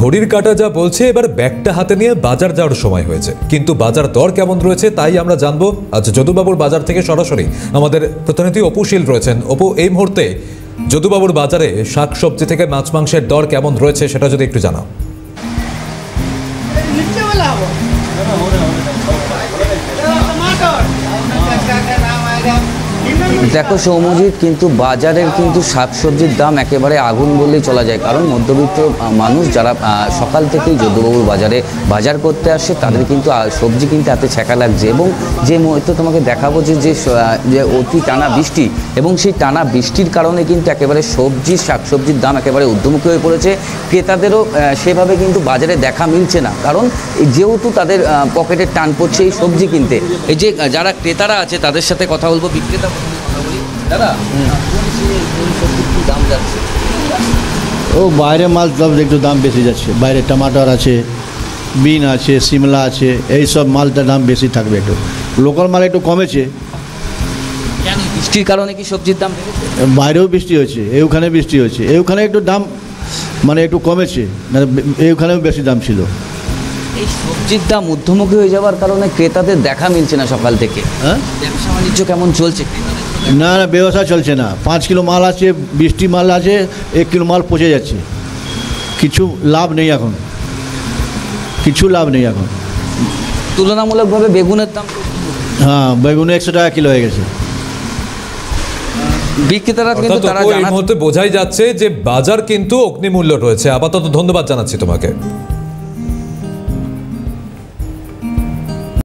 ঘড়ির কাঁটা যা বলছে, এবার ব্যাগটা হাতে নিয়ে বাজার যাওয়ার সময় হয়েছে। কিন্তু বাজার দর কেমন রয়েছে তাই আমরা জানবো। আজ যদুবাবুর বাজার থেকে সরাসরি আমাদের প্রতিনিধি অপুশীল রয়েছেন। অপু, এই মুহূর্তে যদুবাবুর বাজারে শাকসবজি থেকে মাছ মাংসের দর কেমন রয়েছে সেটা যদি একটু জানাও। দেখো সৌম্যজিৎ, কিন্তু বাজারের কিন্তু শাকসবজির দাম একেবারে আগুন বললেই চলা যায়। কারণ মধ্যবিত্ত মানুষ যারা সকাল থেকেই যদুবাবুর বাজারে বাজার করতে আসে তাদের কিন্তু সবজি কিনতে হাতে ছ্যাঁকা লাগছে। এবং যে মুহূর্তে তোমাকে দেখাবো যে অতি টানা বৃষ্টি, এবং সেই টানা বৃষ্টির কারণে কিন্তু একেবারে শাকসবজির দাম একেবারে ঊর্ধ্বমুখী হয়ে পড়েছে। ক্রেতাদেরও সেভাবে কিন্তু বাজারে দেখা মিলছে না, কারণ যেহেতু তাদের পকেটের টান পড়ছে এই সবজি কিনতে। এই যে যারা ক্রেতারা আছে তাদের সাথে কথা বলবো। বিক্রেতা দাদা, দাম যাচ্ছে? ও বাইরে মাল সব একটু দাম বেশি যাচ্ছে। বাইরে টমাটার আছে, বিন আছে, সিমলা আছে, এই সব মালটার দাম বেশি থাকবে। একটু লোকাল মাল একটু কমেছে। কেন, বৃষ্টির কারণে কি সবজির দাম বেড়েছে? বাইরেও বৃষ্টি হচ্ছে, এইখানে বৃষ্টি হচ্ছে, এইখানে একটু দাম মানে একটু কমেছে, এইখানেও বেশি দাম ছিল। এই সবজির দাম ঊর্ধ্বমুখী হয়ে যাওয়ার কারণে ক্রেতাদের দেখা মিলছে না সকাল থেকে। হ্যাঁ, ব্যবসা বাণিজ্য কেমন চলছে? না না, ব্যবসা চলছে না। 5 কিলো মাল আছে, 20টি মাল আছে, 1 কিলো মাল পচে যাচ্ছে। কিছু লাভ নেই এখন, কিছু লাভ নেই এখন। তুলনামূলকভাবে বেগুনের দাম, হ্যাঁ, বেগুন 100 টাকা কিলো হয়ে গেছে। বিক্রেতারা কিন্তু তারা এই মুহূর্তে বোঝাই যাচ্ছে যে বাজার কিন্তু অগ্নিমূল্য রয়েছে। আপাতত ধন্যবাদ জানাচ্ছি তোমাকে।